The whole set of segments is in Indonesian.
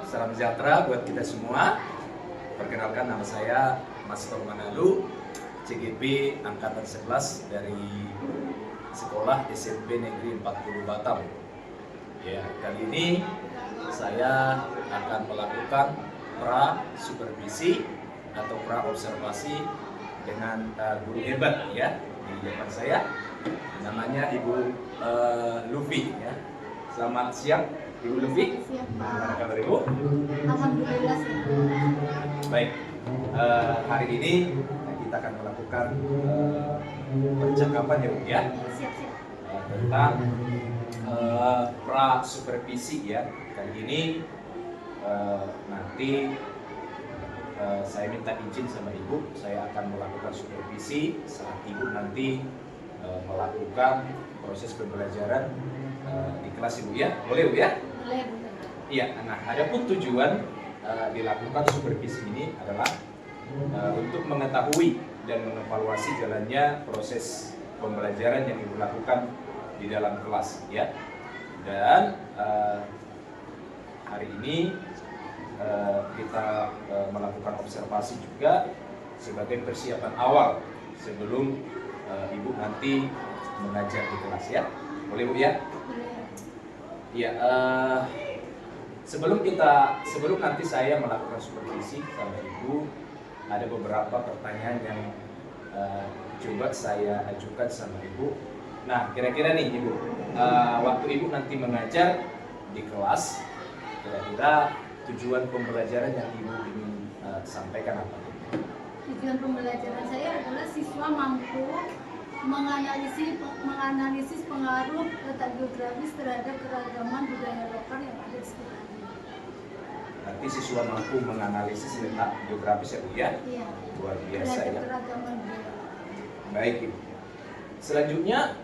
Salam sejahtera buat kita semua. Perkenalkan, nama saya Mas Tormanalu, CGP Angkatan 11 dari Sekolah SMP Negeri 40 Batam. Ya, kali ini saya akan melakukan pra-supervisi atau pra-observasi dengan guru hebat ya di depan saya. Namanya Ibu Luffy ya. Selamat siang Ibu Luffy. Siap, Pak. Gimana kabar Ibu? Alhamdulillah siap. Baik, hari ini kita akan melakukan percakapan ya Bu ya, Siap. tentang pra-supervisi ya. Kali ini nanti saya minta izin sama Ibu, saya akan melakukan supervisi saat Ibu nanti melakukan proses pembelajaran di kelas Ibu ya. Boleh Bu ya? Boleh. Iya, nah adapun tujuan dilakukan supervisi ini adalah untuk mengetahui dan mengevaluasi jalannya proses pembelajaran yang Ibu lakukan di dalam kelas ya. Dan hari ini kita melakukan observasi juga sebagai persiapan awal sebelum Ibu nanti mengajar di kelas ya. Boleh Bu ya? Boleh. Iya, sebelum nanti saya melakukan supervisi sama Ibu, ada beberapa pertanyaan yang coba saya ajukan sama Ibu. Nah, kira-kira nih Ibu, waktu Ibu nanti mengajar di kelas, kira-kira tujuan pembelajaran yang Ibu ingin sampaikan apa? Tujuan pembelajaran saya adalah siswa mampu menganalisis pengaruh letak geografis terhadap keragaman budaya lokal yang ada di sekitarnya. Nanti siswa mampu menganalisis letak geografis ya Bu ya? Iya. Luar biasa Terhadap ya. keragaman budaya. Baik Ibu. Selanjutnya,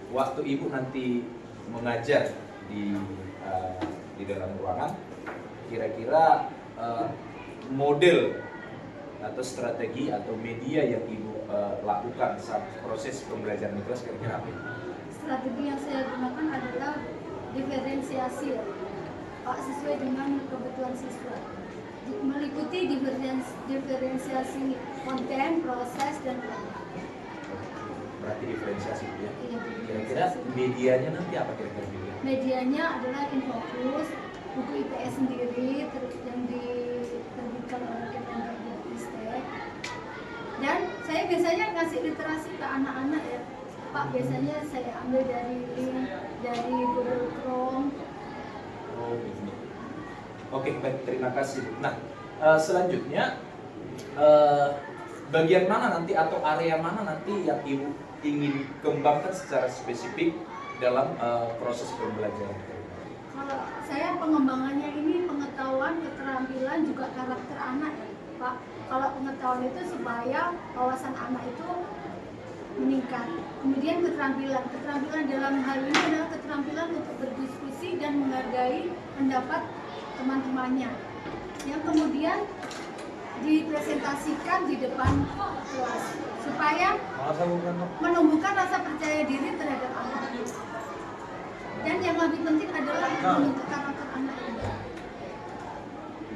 waktu Ibu nanti mengajar di dalam ruangan, kira-kira model atau strategi atau media yang Ibu lakukan saat proses pembelajaran di kelas kira-kira apa? Strategi yang saya gunakan adalah diferensiasi, ya, Pak, sesuai dengan kebutuhan siswa. Meliputi diferensiasi konten, proses, dan program. Berarti diferensiasi ya. Iya, Kira-kira medianya nanti apa kira-kira media? Medianya adalah Infocus, buku IPS sendiri yang diterbitkan oleh Kemendikbudristek. Dan saya biasanya ngasih literasi ke anak-anak ya, Pak. Biasanya saya ambil dari link dari Google Chrome. Oh, begini. Oke, baik, terima kasih. Nah, selanjutnya bagian mana nanti atau area mana nanti yang Ibu ingin kembangkan secara spesifik dalam proses pembelajaran? Kalau saya pengembangannya ini pengetahuan, keterampilan, juga karakter anak ya, Pak. Kalau pengetahuan itu supaya wawasan anak itu meningkat. Kemudian keterampilan dalam hal ini adalah keterampilan untuk berdiskusi dan menghargai pendapat teman-temannya. Yang kemudian dipresentasikan di depan kelas supaya menumbuhkan rasa percaya diri terhadap anak. Dan yang lebih penting adalah membentuk karakter anak ini.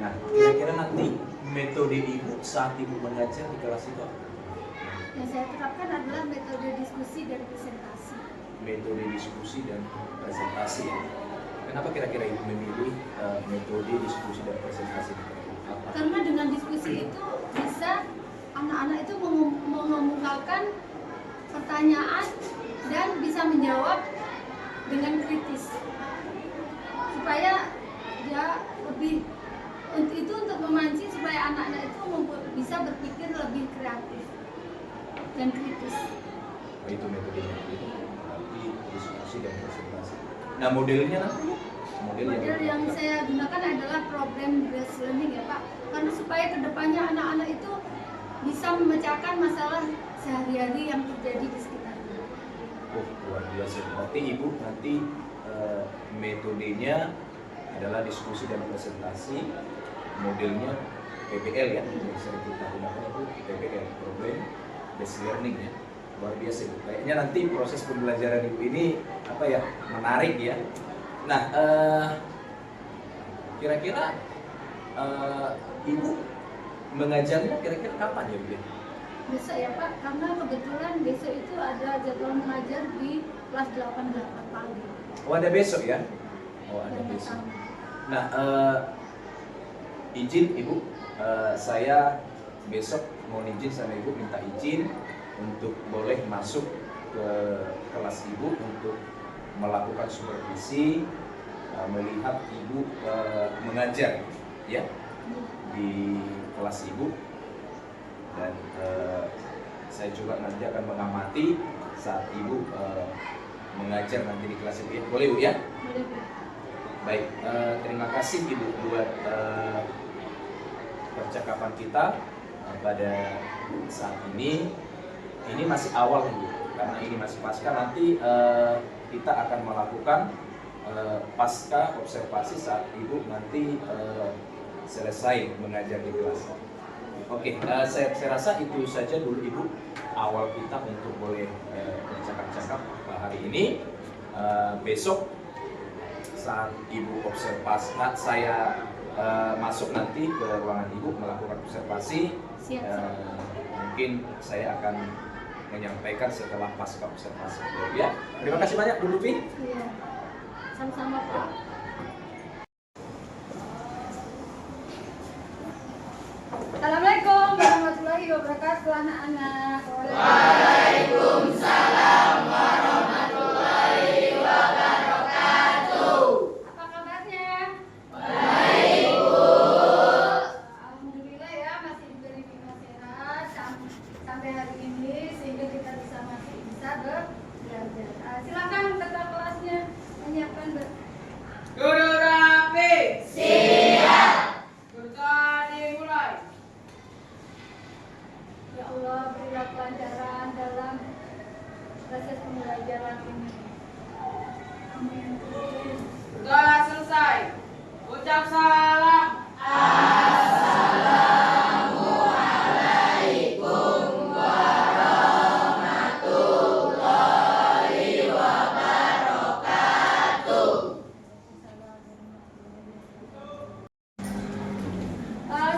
Nah, kira-kira nanti metode Ibu saat Ibu mengajar di kelas itu apa? Yang saya terapkan adalah metode diskusi dan presentasi. Metode diskusi dan presentasi ya. Kenapa kira-kira Ibu memilih metode diskusi dan presentasi? Apa? Karena dengan diskusi itu bisa anak-anak itu mengemukakan pertanyaan dan bisa menjawab dengan kritis, supaya dia lebih untuk memancing supaya anak-anak itu bisa berpikir lebih kreatif dan kritis. Oh, itu metodenya itu berarti diskusi dan presentasi. Nah, modelnya nanti? Model yang saya gunakan adalah problem based learning ya Pak, karena supaya kedepannya anak-anak itu bisa memecahkan masalah sehari-hari yang terjadi di sekitarnya. Oh, luar biasa. Berarti Ibu nanti metodenya adalah diskusi dan presentasi, modelnya PBL ya, yang sering kita gunakan itu PBL, problem based learning ya. Luar biasa Ibu. Kayaknya nanti proses pembelajaran Ibu ini apa ya, menarik ya. Nah, Kira-kira Ibu mengajarnya kira-kira kapan ya, Bu? Besok ya Pak, karena kebetulan besok itu ada jadwal mengajar di kelas 8 pagi. Oh, ada besok ya? Oh, ada besok. Nah, izin Ibu, saya besok mau izin sama Ibu, minta izin untuk boleh masuk ke kelas Ibu untuk melakukan supervisi, melihat Ibu mengajar ya di kelas Ibu, dan saya juga nanti akan mengamati saat Ibu mengajar nanti di kelas Ibu ya. Boleh Bu ya? Boleh Bu. Baik, terima kasih Ibu buat percakapan kita pada saat ini. Ini masih awal Ibu, karena ini masih pasca. Nanti kita akan melakukan pasca observasi saat Ibu nanti selesai mengajar di kelas. Oke, saya rasa itu saja dulu Ibu awal kita untuk boleh bercakap-cakap hari ini. Besok saat Ibu observasi, saya masuk nanti ke ruangan Ibu melakukan observasi. Mungkin saya akan menyampaikan setelah pasca observasi. Ya, terima kasih banyak Bu Lutfi. Iya, sama-sama Pak. Assalamualaikum warahmatullahi wabarakatuh anak-anak. Waalaikumsalam warahmatullahi wabarakatuh. Apa kabarnya? Baik, Bu. Alhamdulillah ya, masih diberi nikmat sehat sampai hari ini sehingga kita masih bisa belajar. Silakan ketua kelasnya menyiapkan Duduk rapi. Siap. Berkah dimulai. Ya Allah, berilah kelancaran dalam proses pembelajaran ini. Amin. Sudah selesai. Ucap salam. Assalamualaikum warahmatullahi wabarakatuh.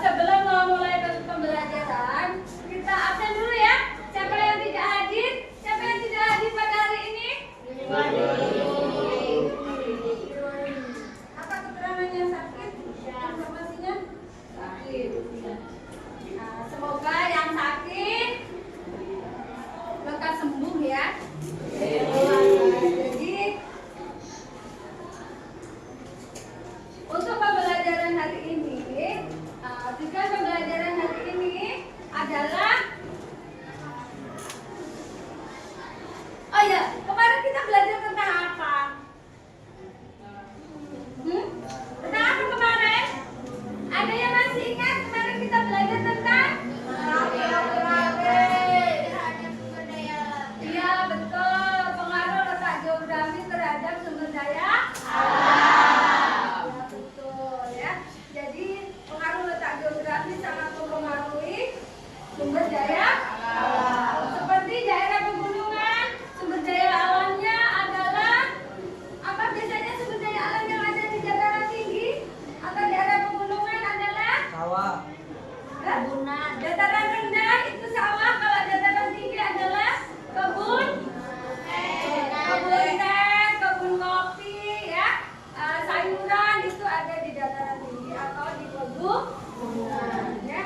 Sebelum memulai pembelajaran, kita absen dulu ya. Siapa yang tidak hadir? Siapa yang tidak hadir pada hari ini? Apa keterangannya sakit? Informasinya? Sakit. Nah, semoga yang sakit lekas sembuh ya. Jadi untuk pembelajaran hari ini, tujuan pembelajaran hari ini adalah, oh ya, kemarin kita belajar tentang apa? Tentang apa kemarin? Ada yang masih ingat kemarin kita belajar tentang? Iya betul, pengaruh letak geografi terhadap sumber daya alam. Ya betul ya. Jadi pengaruh letak geografi sangat mempengaruhi sumber daya alam. Seperti daerah pegunungan, sumber daya alamnya adalah apa biasanya sumber daya alam yang ada di dataran tinggi atau daerah pegunungan adalah Sawah. kebunan. Dataran rendah itu sawah, kalau dataran tinggi adalah kebun teh, kebun kopi ya. Sayuran itu ada di dataran tinggi atau di pegunungan ya.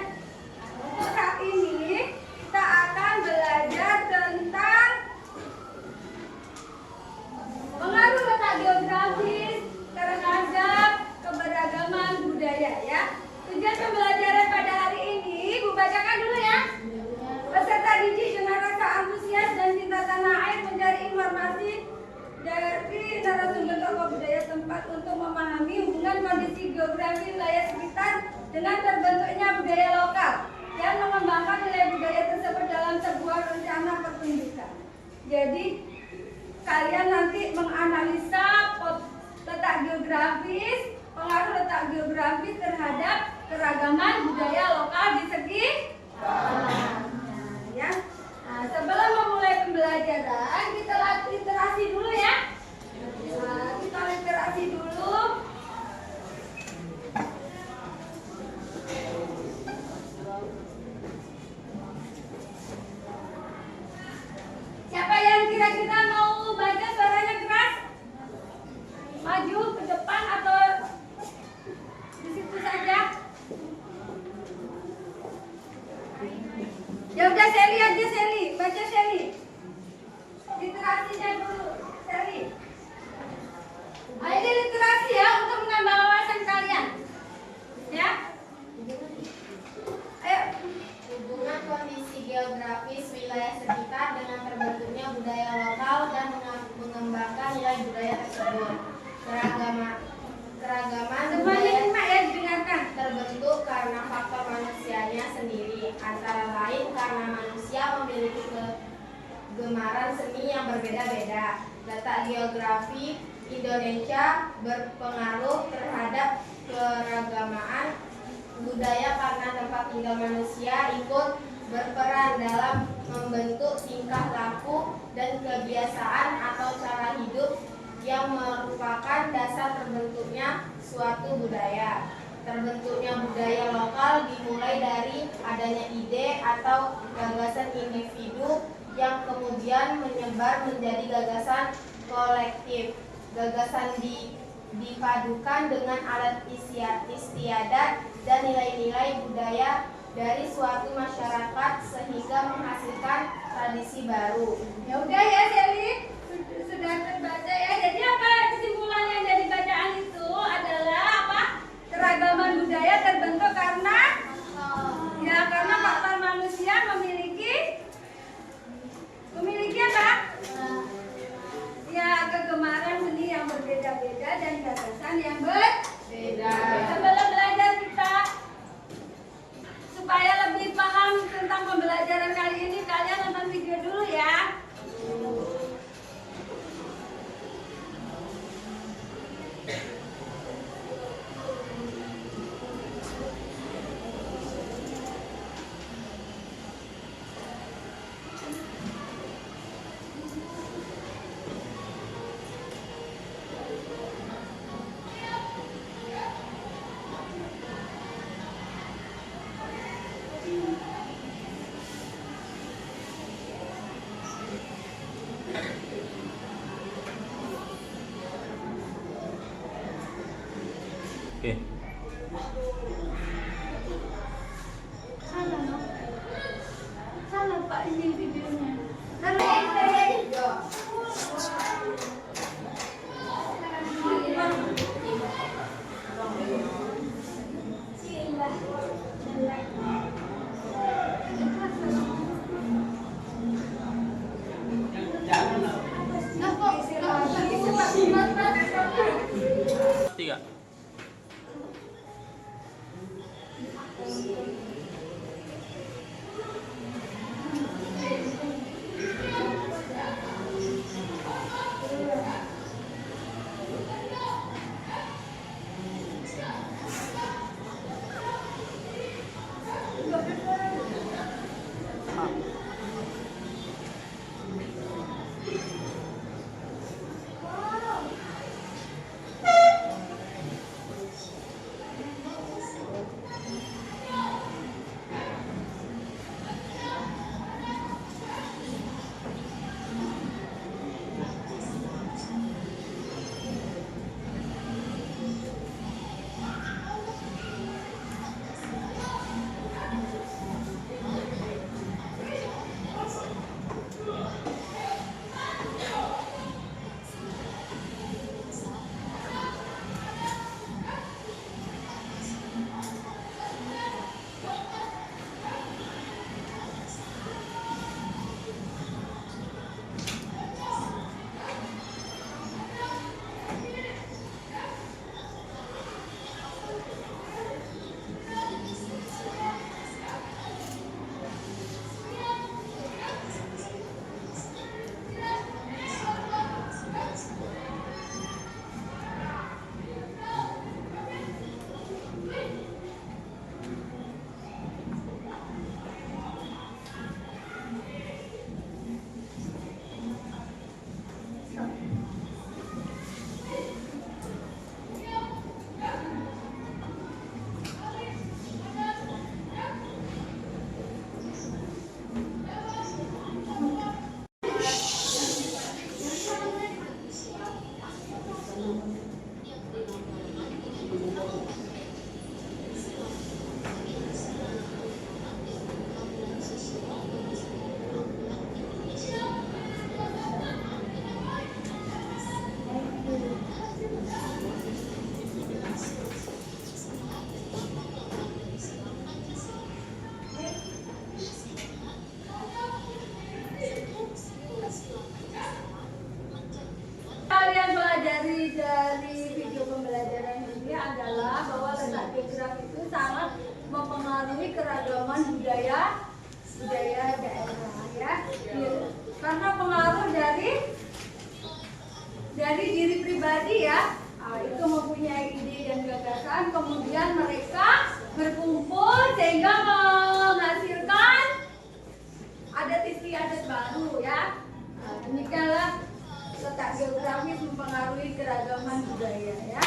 Untuk saat ini kita akan belajar tentang pengaruh letak geografis terhadap keberagaman budaya ya. Tujuan pembelajaran pada hari ini, Bu bacakan dulu ya. Peserta didik dengan rasa antusias dan cinta tanah air mencari informasi dari narasumber tokoh budaya tempat untuk memahami hubungan kondisi geografi wilayah sekitar dengan terbentuknya budaya lokal yang mengembangkan nilai budaya tersebut dalam sebuah rencana pertunjukan. Jadi kalian nanti menganalisa letak geografis, pengaruh letak geografis terhadap keragaman budaya lokal di sekitarnya ya. Nah, sebelum memulai pembelajaran kita literasi dulu ya. Nah, kita literasi dulu. kira-kira mau baca suaranya keras? Maju ke depan atau di situ saja? Ya udah Sally aja, Sally. Baca Sally. Literasinya dulu, Sally. Ini literasi ya untuk menambah wawasan kalian. Ya. Ayo. Hubungan kondisi geografis wilayah sekitar dengan terbentuknya budaya lokal dan mengembangkan nilai budaya tersebut. Keragaman Semuanya budaya cuma ya didengarkan. terbentuk karena faktor manusianya sendiri, antara lain karena manusia memiliki kegemaran seni yang berbeda-beda. Letak geografi Indonesia berpengaruh terhadap keragaman budaya karena tempat tinggal manusia ikut berperan dalam membentuk tingkah laku dan kebiasaan atau cara hidup yang merupakan dasar terbentuknya suatu budaya. Terbentuknya budaya lokal dimulai dari adanya ide atau gagasan individu yang kemudian menyebar menjadi gagasan kolektif. Gagasan dipadukan dengan alat istiadat dan nilai-nilai budaya dari suatu masyarakat sehingga menghasilkan tradisi baru. Ya udah ya Sally, sudah terbaca ya. Jadi apa kesimpulan yang dari bacaan itu adalah apa? Keragaman budaya terbentuk karena karena faktor manusia memiliki apa? Ya, kegemaran seni yang berbeda-beda dan gagasan yang berbeda. Sebelum belajar kita supaya lebih paham tentang pembelajaran kali ini, kalian nonton video dulu ya. Oke. Salah, no? Salah Pak ini videonya. Nah, kok Tiga. adalah bahwa letak geografis itu sangat mempengaruhi keragaman budaya daerah ya. Karena pengaruh dari diri pribadi ya. Itu mempunyai ide dan gagasan, kemudian mereka berkumpul sehingga menghasilkan adat istiadat baru ya. Demikianlah letak geografis mempengaruhi keragaman budaya ya.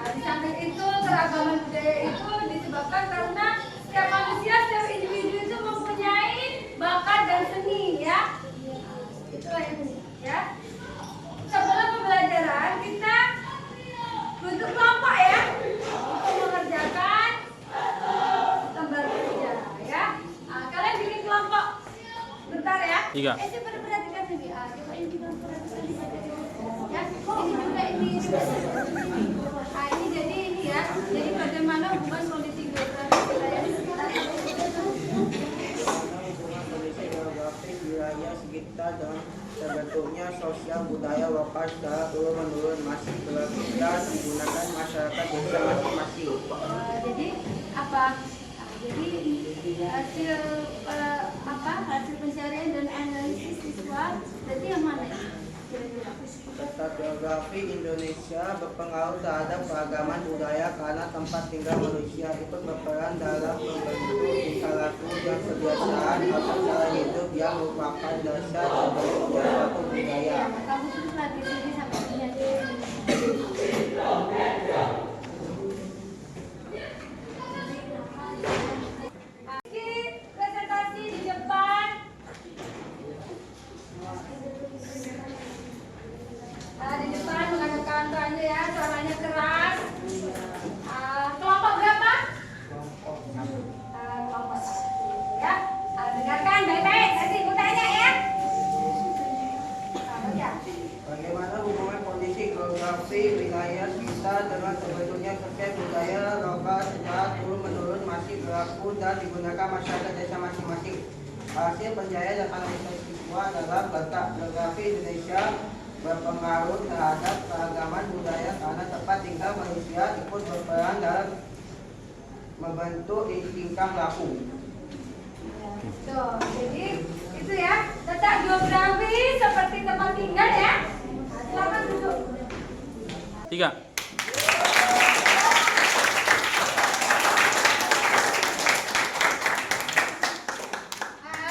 Di samping itu keragaman budaya itu disebabkan karena setiap manusia, setiap individu itu mempunyai bakat dan seni ya. Itulah ini ya. Sebelum pembelajaran kita bentuk kelompok ya untuk mengerjakan lembar kerja ya. Kalian bikin kelompok bentar ya. Tiga. Coba perhatikan ini. Coba ini perhatikan di sana. Ya, ini juga ini. Ini jadi ini ya. Jadi bagaimana hubungan kondisi geografis wilayah di sekitar Kondisi geografis wilayah sekitar dan terbentuknya sosial budaya lokal secara turun-menurun masih berbeda menggunakan masyarakat desa masing-masing. Jadi apa? Jadi hasil hasil pencarian dan analisis siswa berarti yang mana? Letak geografi Indonesia berpengaruh terhadap keragaman budaya karena tempat tinggal manusia ikut berperan dalam membentuk tingkah laku dan kebiasaan atau cara hidup yang merupakan dasar terbentuknya suatu budaya. Kamu terus lagi sini sampai sini. Presentasi di depan. Di depan menghadap kameranya ya, suaranya keras. Kelompok berapa? Kelompok 1 ya. Dengarkan baik-baik, nanti ibu tanya ya. Bagaimana hubungan kondisi geografi wilayah kita dengan terbentuknya sosial budaya lokal secara turun-menurun masih berlaku dan digunakan masyarakat desa masing-masing. Hasil pencarian dan analisis siswa adalah letak geografi Indonesia berpengaruh terhadap keragaman budaya karena tempat tinggal manusia ikut berperan dalam membentuk tingkah laku. Tuh, jadi itu ya, letak geografi seperti tempat tinggal ya. Silakan duduk. 3.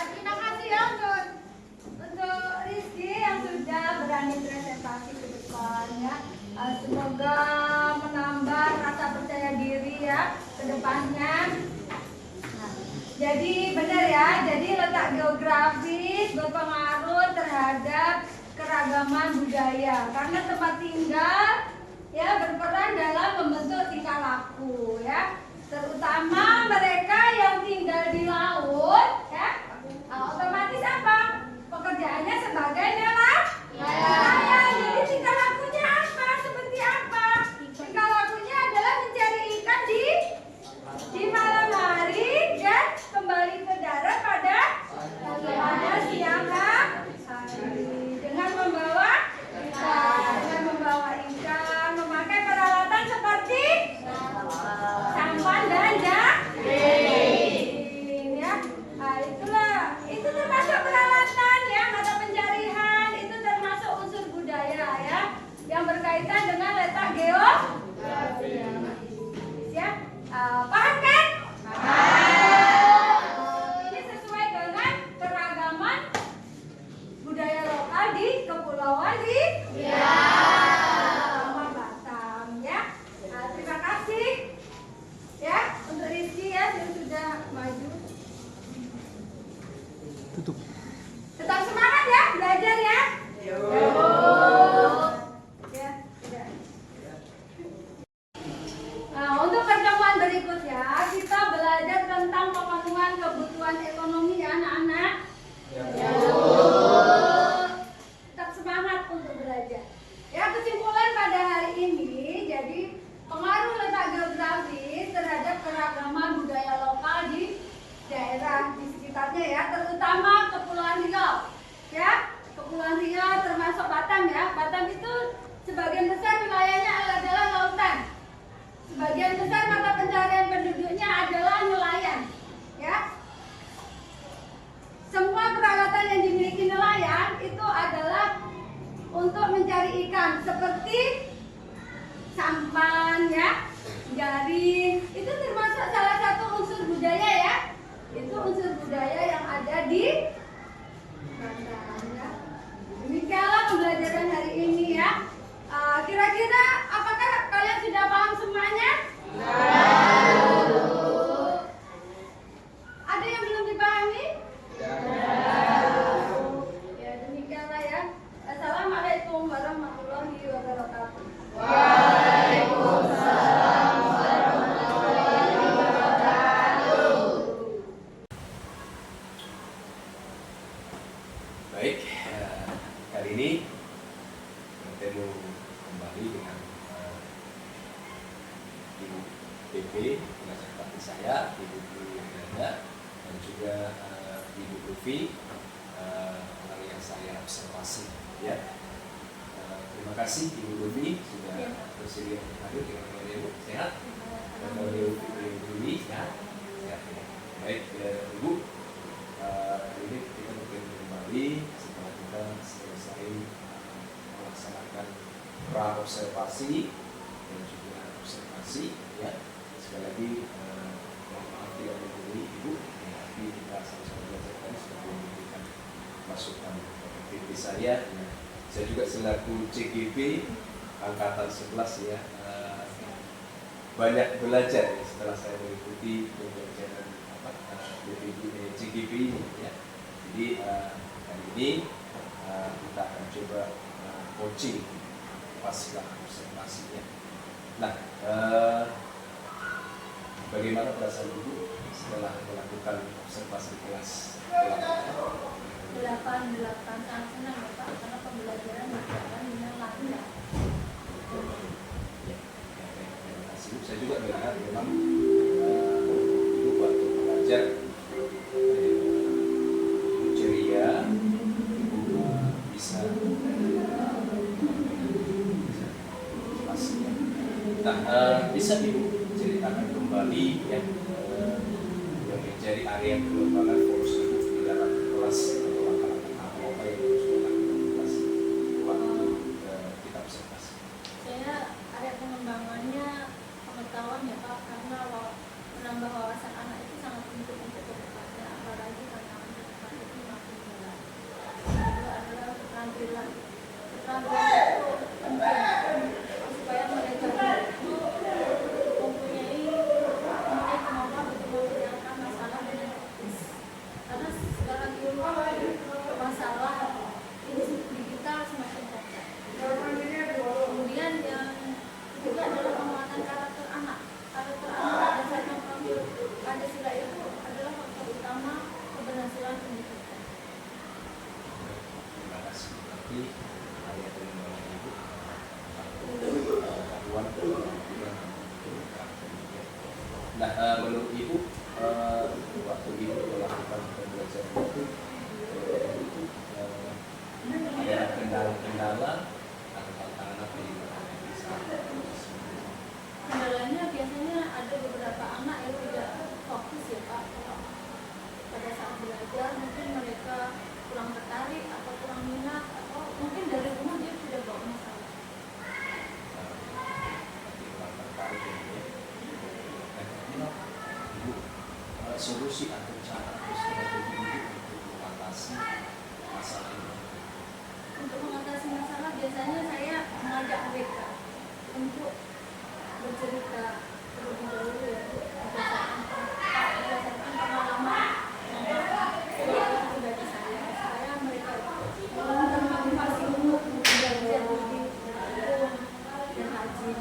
Terima kasih ya untuk Rizky yang sudah berani presentasi ke depan ya. Semoga menambah rasa percaya diri ya ke depannya. Jadi benar ya, jadi letak geografis berpengaruh terhadap keragaman budaya karena tempat tinggal ya berperan dalam membentuk tingkah laku ya, terutama mereka yang tinggal di laut ya. Otomatis apa? Pekerjaannya sebagai nelayan. Jadi tingkah lakunya apa? Seperti apa? Tingkah lakunya adalah mencari ikan di malam hari dan kembali ke darat pada siang hari dengan membawa ikan, memakai peralatan seperti sampan dan jaring ya. Itu termasuk peralatan ya, mata pencarian itu termasuk unsur budaya ya yang berkaitan dengan letak geografis ya. Paham kan? Ini sesuai dengan keragaman budaya lokal di Kepulauan sama Batam ya. Terima kasih ya untuk Rizky ya yang sudah maju. Tutup. Tetap semangat ya belajar ya. Ya, sudah. Untuk pertemuan berikutnya kita belajar tentang pemenuhan kebutuhan ekonomi ya anak-anak. Tetap semangat untuk belajar. Ya, kesimpulan pada hari ini, jadi pengaruh letak geografis terhadap keragaman budaya lokal di daerah di sekitarnya ya, terutama Kepulauan Riau. Ya, Kepulauan Riau termasuk Batam ya. Batam itu sebagian besar wilayahnya adalah lautan. sebagian besar mata pencarian penduduknya adalah nelayan, ya. Semua peralatan yang dimiliki nelayan itu adalah untuk mencari ikan, seperti sampan, ya, jaring. Itu termasuk salah satu unsur budaya, ya. Itu unsur budaya yang ada di Batam, ya. Demikianlah pembelajaran hari ini, ya. Kira-kira apakah kalian sudah paham semuanya? Ada yang belum dipahami? Ya, demikianlah, ya. Assalamualaikum warahmatullahi wabarakatuh. Baik, kali ini bertemu kembali dengan Ibu PP, penasihat partai saya, Ibu Nanda, dan juga Ibu Lufi, orang yang saya observasi. Ya, terima kasih Ibu Lufi sudah bersedia untuk hadir dengan Ibu. Sehat? Dan Ibu Lufi, ya. Sehat. Baik, Ibu. Hari ini kita bertemu kembali setelah kita selesai melaksanakan pra-observasi dan juga observasi, ya. Sekali lagi mohon maaf tidak menghubungi Ibu, tapi kita sama-sama belajarkan sebelum memberikan masukan aktivitas saya. Ya. Saya juga selaku CGP angkatan 11, ya, banyak belajar, ya, setelah saya mengikuti pembelajaran CGP ini, ya. Jadi hari ini kita akan coba coaching pasca observasinya. Nah, bagaimana perasaan Ibu setelah melakukan observasi kelas 8 sangat senang, ya, Pak, karena pembelajaran berjalan dengan lancar. Ya, terima kasih. Saya juga melihat memang Ibu waktu belajar ceria, Ibu bisa pastinya. Nah, bisa Ibu ceritakan kembali yang menjadi area pengembangan fokus Ibu di dalam kelas atau langkah-langkah apa yang harus dilakukan di kelas waktu kita observasi? Saya area pengembangannya pengetahuan, ya, Pak, karena menambah wawasan anak itu sangat penting untuk kedepannya, apalagi karena untuk depan itu makin berat. Itu adalah keterampilan itu penting supaya mereka itu mempunyai kemampuan untuk menyelesaikan masalah dengan etis. Karena sekarang ini masalah ini digital semakin cacat. Kemudian yang juga adalah penguatan karakter anak. Karakter anak berdasarkan profil Pancasila itu adalah faktor utama keberhasilan pendidikan. Terima kasih. Berarti area pengembangan Ibu pengetahuan dan nah, menurut Ibu waktu Ibu melakukan pembelajaran itu ada kendala-kendala atau tantangan apa yang bisa? Kendalanya biasanya ada beberapa anak yang tidak fokus, ya, Pak. Pada saat belajar mungkin mereka kurang tertarik atau kurang minat, atau mungkin dari rumah dia sudah bawa masalah. Ibu, solusi atau cara atau strategi Ibu untuk mengatasi masalah ini? Untuk mengatasi masalah biasanya saya mengajak mereka untuk bercerita terlebih dahulu, ya, berdasarkan pengalaman pribadi saya, supaya mereka termotivasi untuk belajar lebih tekun dan rajin.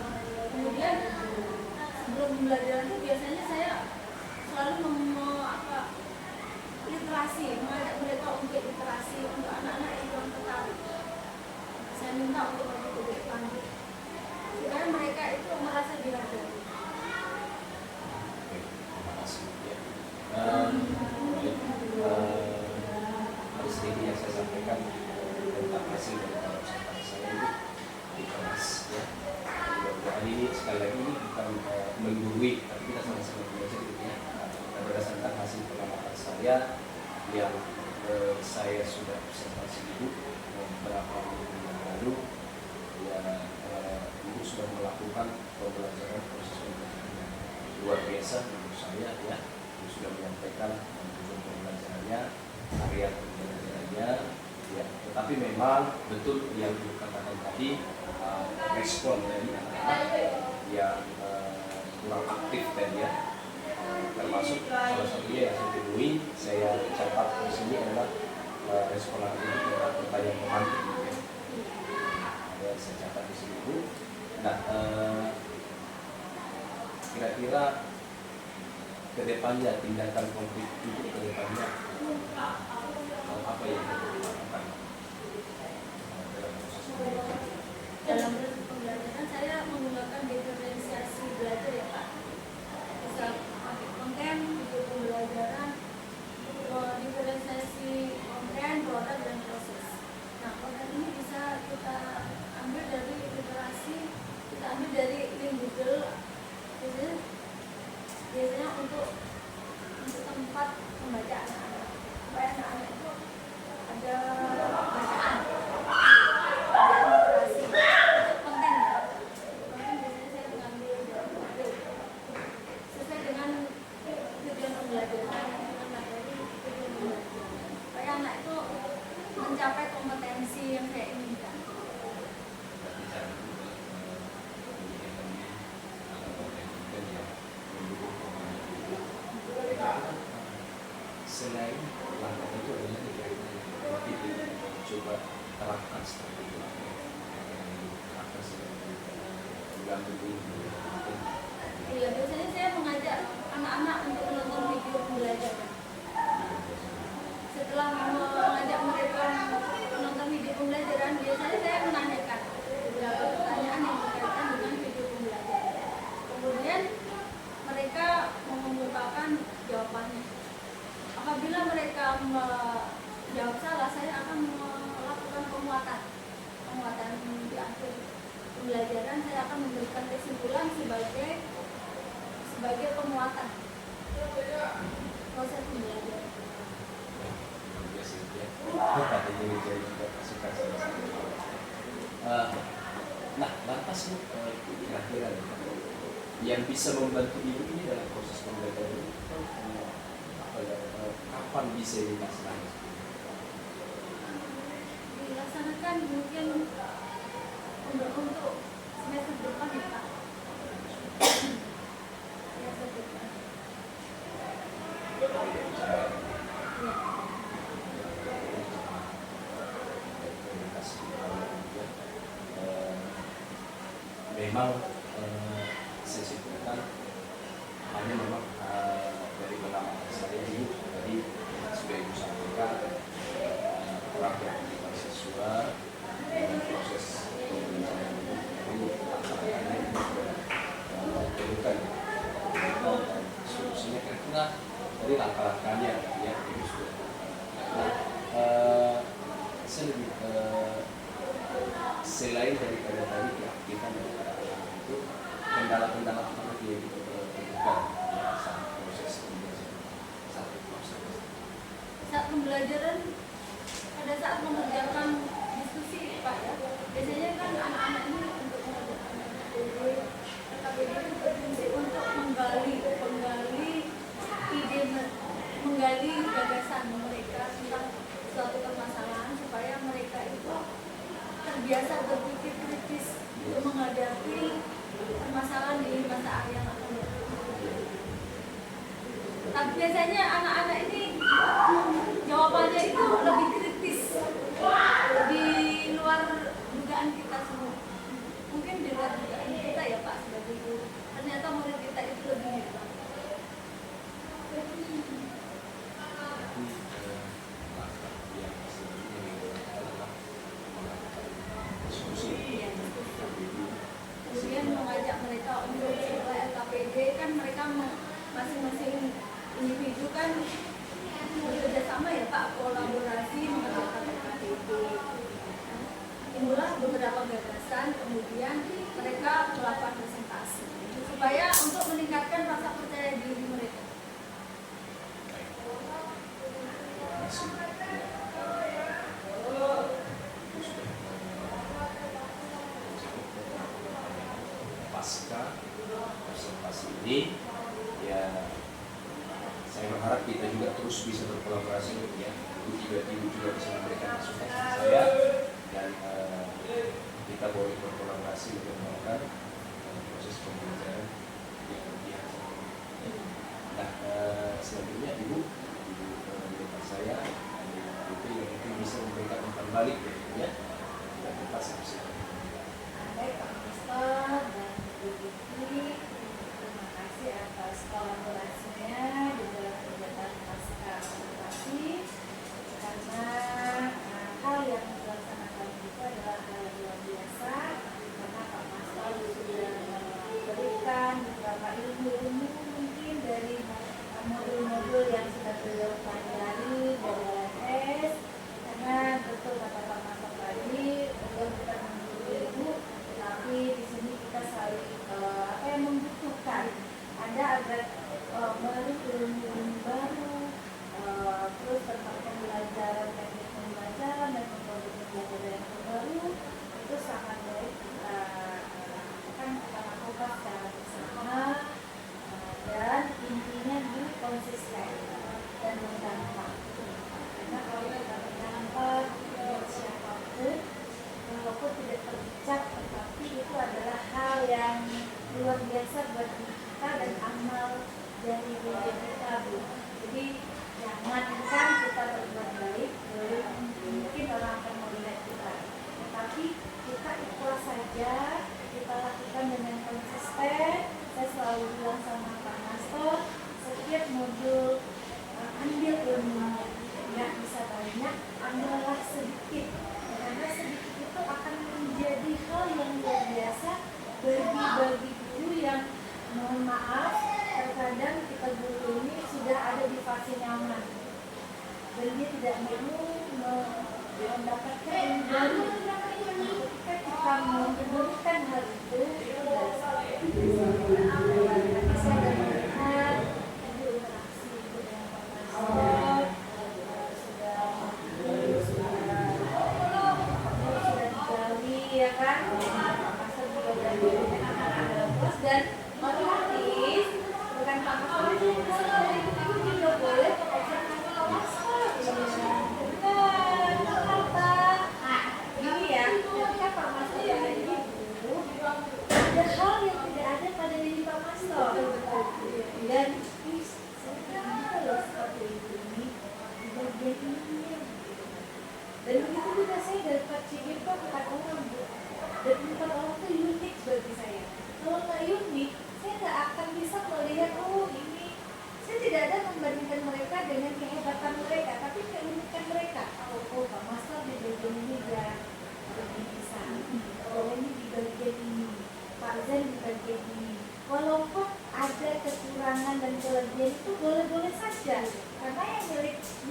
Kemudian sebelum belajar itu biasanya saya selalu literasi, mengajak mereka untuk literasi untuk anak-anak yang kurang tertarik. Saya minta untuk mereka ke depan supaya mereka itu merasa dihargai. Terima kasih. Ya. Harus ini yang saya sampaikan tentang hasil dari observasi saya itu di kelas, ya. Mudah-mudahan ini sekali lagi ini bukan menggurui, tapi kita sama-sama belajar gitu ya. Dan berdasarkan hasil pengamatan saya yang saya sudah observasi Ibu beberapa minggu yang lalu, ya Ibu sudah melakukan pembelajaran proses pembelajaran yang luar biasa menurut saya ya. Ibu sudah menyampaikan tujuan pembelajarannya, area pembelajarannya, ya. Tetapi memang betul yang Ibu katakan tadi, respon dari anak-anak yang kurang aktif tadi ya, termasuk salah satunya yang saya temui, saya catat di sini adalah respon anak-anak dengan pertanyaan pemantik gitu ya. Saya catat di sini Bu. Nah, kira-kira kedepannya tindakan konkret untuk kedepannya apa yang dilakukan dalam proses pembelajaran? Dalam proses pembelajaran saya menggunakan diferensiasi belajar ya Pak. Bisa pakai konten, video pembelajaran, diferensiasi konten, produk, dan proses. Nah, konten ini bisa kita ambil dari literasi, kita ambil dari link Google, biasanya untuk tempat membaca anak-anak, supaya anak-anak itu ada bacaan. Literasi untuk konten biasanya saya mengambil sesuai dengan tujuan pembelajaran, dengan materi tujuan pembelajaran, supaya anak itu mencapai kompetensi yang saya inginkan. Selain langkah itu adalah kita coba terapkan strategi terapkan strategi Iya, biasanya saya mengajak anak-anak untuk menonton video pembelajaran. Setelah mengajak mereka menonton video pembelajaran, biasanya saya menanyakan beberapa pertanyaan yang berkaitan dengan video pembelajaran. Kemudian mereka mengemukakan jawabannya. Apabila mereka menjawab salah, saya akan melakukan penguatan di akhir pembelajaran. Saya akan memberikan kesimpulan sebagai penguatan proses pembelajaran. Nah, lantas kira-kira yang bisa membantu Ibu ini dalam proses pembelajaran itu kapan bisa dilaksanakan? Dilaksanakan mungkin untuk semester depan ya Pak. Semester depan. Ya. Memang saya simpulkan hanya memang dari pengalaman saya ini tadi sudah Ibu sampaikan kurang keaktifan siswa dalam proses pembelajaran ini perlukan solusinya kira-kira dari langkah-langkahnya ya Ibu sudah. Saya lebih selain daripada tadi keaktifan itu kendala-kendala apa lagi yang ditemukan saat proses pembelajaran? Saat pembelajaran, pada saat mengerjakan diskusi Pak ya, biasanya kan anak-anak ini untuk mengerjakan KBD itu berfungsi untuk menggali ide, menggali gagasan mereka tentang suatu permasalahan supaya mereka itu terbiasa berpikir kritis untuk menghadapi permasalahan di masa yang akan datang. Tapi biasanya anak-anak ini jawabannya itu lebih kritis, di luar dugaan kita semua. Mungkin di luar dugaan kita ya Pak sebagai guru. Ternyata murid kita itu lebih hebat. Kemudian mengajak mereka untuk setelah LKPD kan mereka masing-masing individu kan bekerja sama ya Pak, kolaborasi mengerjakan LKPD. timbullah beberapa gagasan, kemudian mereka melakukan presentasi supaya untuk meningkatkan rasa percaya diri mereka. Pasca presentasi ini, ya saya berharap kita juga terus bisa berkolaborasi ya. Ibu juga bisa memberikan masukan kepada saya dan kita boleh berkolaborasi untuk melakukan proses pembelajaran yang lebih Nah, selanjutnya Ibu di depan saya itu yang mungkin bisa memberikan umpan balik ya dan tempat saya. Baik Pak Master dan Bu Vicky, terima kasih atas kolaborasinya di dalam kegiatan pasca presentasi, karena hal yang dilaksanakan itu adalah hal yang luar biasa, karena Pak Master sudah memberikan beberapa ilmu-ilmu mungkin dari modul-modul yang sudah beliau pelajari dari LMS, karena betul kata Pak Master tadi, beliau bukan menunggu ilmu, tapi di sini kita saling membutuhkan ada agar baru ilmu baru, terus tentang pembelajaran teknik pembelajaran dan metode pembelajaran yang terbaru itu sangat baik kita lakukan secara bersama, dan intinya di konsisten dan berdampak. Karena kalau kita berdampak buat siapapun, walaupun tidak terucap, tetapi itu adalah hal yang luar biasa bagi kita dan amal dari diri kita, Bu. Jadi jangankan kita berbuat baik, mungkin orang akan melihat kita, tetapi kita ikhlas saja, kita lakukan dengan konsisten. Saya selalu bilang sama Pak Master, setiap modul ambil ilmunya, nggak bisa banyak, ambillah sedikit, karena sedikit itu akan menjadi hal yang luar biasa bagi guru yang, mohon maaf, terkadang kita guru ini sudah ada di fase nyaman dan dia tidak mau mendapatkan ilmu baru. Ketika kita memberikan hal itu sudah tapi saya melihat ibu interaksi dengan Pak Master sudah digali, ya kan? Pak Master juga sudah anak-anak dan otomatis bukan Pak Master ibu juga boleh observasi Pak Master. Benar, apa? Nah, gini ya, ketika Pak Master ada di ibu, ada hal yang tidak ada pada diri Pak Master, dan sebenarnya loh seperti ini di bagian ini. Dan begitu juga saya dapat ciri Pak 4 orang, Bu. Dan 4 orang itu unik bagi saya. Kalau nggak unik, saya nggak akan bisa melihat, oh ini. Saya tidak ada membandingkan mereka dengan kehebatan mereka, tapi keunikan mereka. Oh Pak Master di bagian ini ya lebih bisa. Oh ini di bagian ini. Pak Zen di bagian ini. Walaupun ada kekurangan dan kelebihan itu boleh-boleh saja, karena yang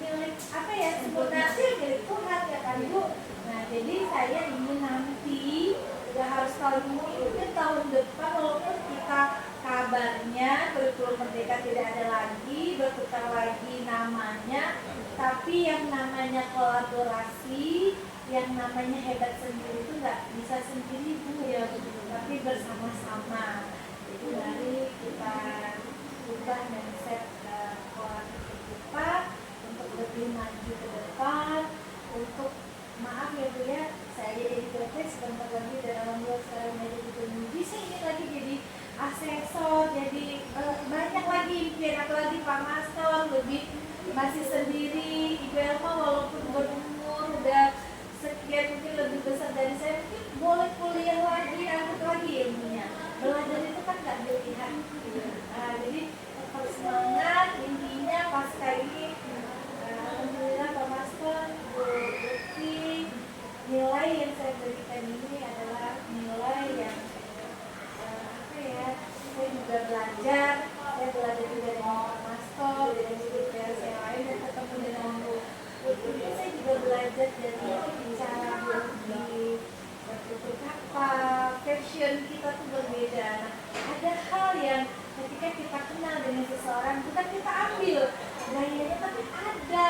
milik apa ya, sempurna itu milik Tuhan, ya kan Bu. Nah jadi saya ingin nanti nggak harus tahun ini, mungkin tahun depan walaupun kita kabarnya kurikulum merdeka tidak ada lagi, berputar lagi namanya, tapi yang namanya kolaborasi, yang namanya hebat sendiri itu nggak bisa sendiri Bu ya, tapi bersama-sama. Jadi mari kita ubah mindset pola pikir kita untuk lebih maju ke depan, untuk maaf ya Bu ya, saya jadi dokter sebentar lagi dan alhamdulillah sekarang jadi penguji, saya ingin lagi jadi asesor, jadi banyak lagi impian, apalagi Pak Master lebih masih sendiri, Ibu Elma walaupun berumur udah sekian mungkin lebih besar dari saya, mungkin boleh kuliah lagi, angkat lagi ilmunya. Belajar itu kan nggak dilihat, jadi tetap semangat. Intinya pasca ini alhamdulillah Pak Master, Bu Uti, nilai yang saya berikan ini adalah nilai yang apa ya, saya juga belajar, saya belajar juga dengan Pak Master, dengan studi yang lain, dan ketemu dengan Bu Uti, saya juga belajar dari cara lebih dan kita tuh berbeda. Nah, ada hal yang ketika kita kenal dengan seseorang bukan kita ambil gayanya, tapi ada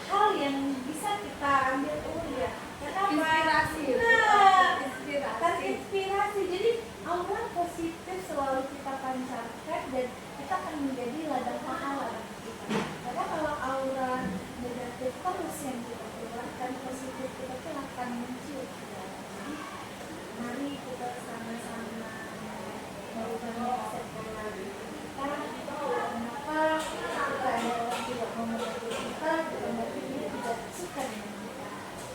hal yang bisa kita ambil. Oh ya, kenapa? Inspirasi. Nah, Inspirasi. terinspirasi. Jadi aura positif selalu kita pancarkan dan kita akan menjadi ladang pahala bagi kita. Karena kalau aura negatif terus yang kita keluarkan, positif kita tuh akan muncul. Jadi mari kita sama-sama melakukan mindset lagi. Kenapa kita ada orang tidak mau mengerti kita, bukan berarti dia tidak suka dengan kita.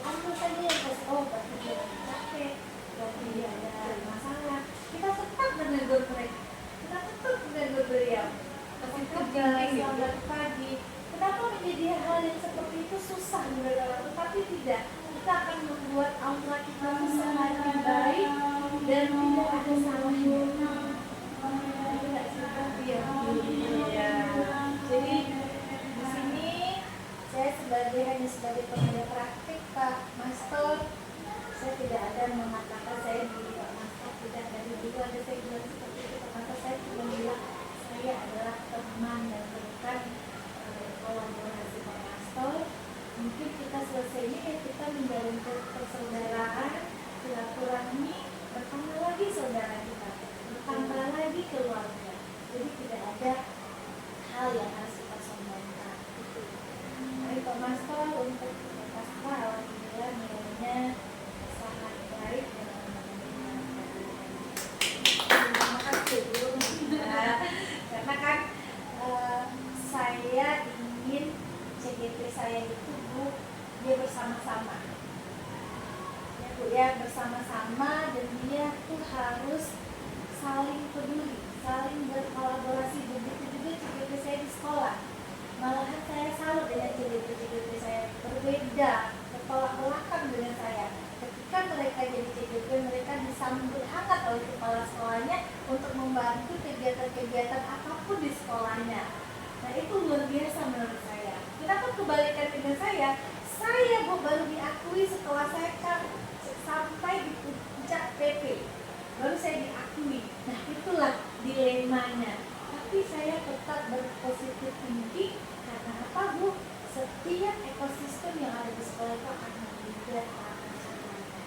Ambil saja yang positif. Oh, berarti dia lagi capek, berarti dia ada masalah. Kita tetap menegur mereka. Kita tetap menegur beliau. Tetap selamat pagi. Kenapa menjadi hal yang seperti itu susah menurut orang, tetapi tidak. Kita akan membuat aura kita semakin baik dan tidak ada salahnya. Tidak seperti yang ya. Jadi di sini saya hanya sebagai pengajar praktik, Pak Master. Saya tidak ada mengatakan saya diri Pak Master, tidak. Dari dulu ada saya bilang seperti itu. Pak Master, saya cuma bilang saya adalah teman dan rekan kolaborasi Pak Master. Mungkin kita selesai ini kita menjalin persaudaraan, silaturahmi, bertambah lagi saudara kita, bertambah lagi keluarga. Jadi tidak ada hal yang harus kita sombongkan. Mari Pak Master, untuk Pak Master alhamdulillah nilainya sangat baik dan terima kasih Bu. Karena kan saya ingin CGP saya itu Bu, dia bersama-sama ya Bu ya, bersama-sama, dan dia tuh harus saling peduli, saling berkolaborasi. Begitu juga CGP saya di sekolah. Malahan saya salut dengan CGP saya, berbeda, bertolak belakang dengan saya. Ketika mereka jadi CGP, mereka disambut hangat oleh kepala sekolahnya untuk membantu kegiatan-kegiatan apapun di sekolahnya. Nah itu luar biasa menurut saya. Kenapa kebalikan dengan saya? Saya Bu baru diakui setelah saya sampai di puncak PP, baru saya diakui. Nah itulah dilemanya. Tapi saya tetap berpositif tinggi. Karena apa Bu? Setiap ekosistem yang ada di sekolah itu akan berbeda, akan berbeda.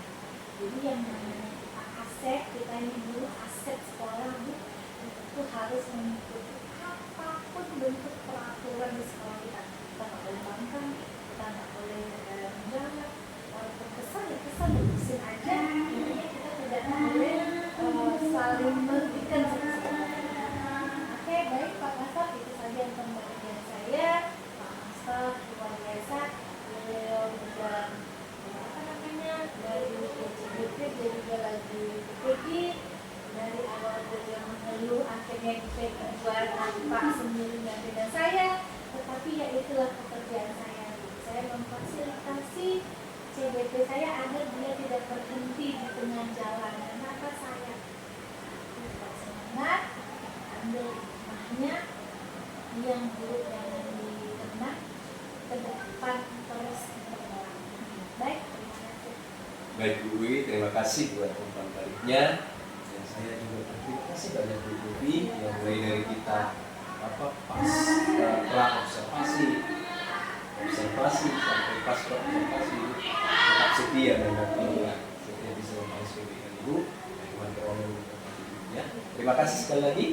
Jadi yang namanya kita aset, kita ini dulu aset sekolah Bu, itu harus mengikuti apapun bentuk peraturan di sekolah kita. Kita nggak boleh bangkang, kita nggak boleh menjaga. Walaupun kesal ya kesal, berbisin aja. Intinya kita tidak boleh saling merugikan satu sama lain. Oke, baik Pak Master, itu saja yang pembagian saya. Pak Master luar biasa, beliau juga apa namanya dari CGP, dia juga lagi PPG. Dari awal beliau mengeluh, akhirnya dipegang buat tanpa sendirinya dengan saya. Tetapi ya itulah pekerjaan saya. Saya memfasilitasi CGP saya agar dia tidak berhenti di tengah jalan. Kenapa saya tetap semangat, ambil hikmahnya, yang buruk jangan dikenang, ke depan terus berjalan. Baik, terima kasih. Baik Bu Wi, terima kasih buat umpan baliknya. Dan saya juga berterima kasih banyak Bu Wi yang mulai dari kita pas pra observasi sampai pas observasi tetap setia dan setia bisa memasuki dengan Ibu. Terima kasih sekali lagi.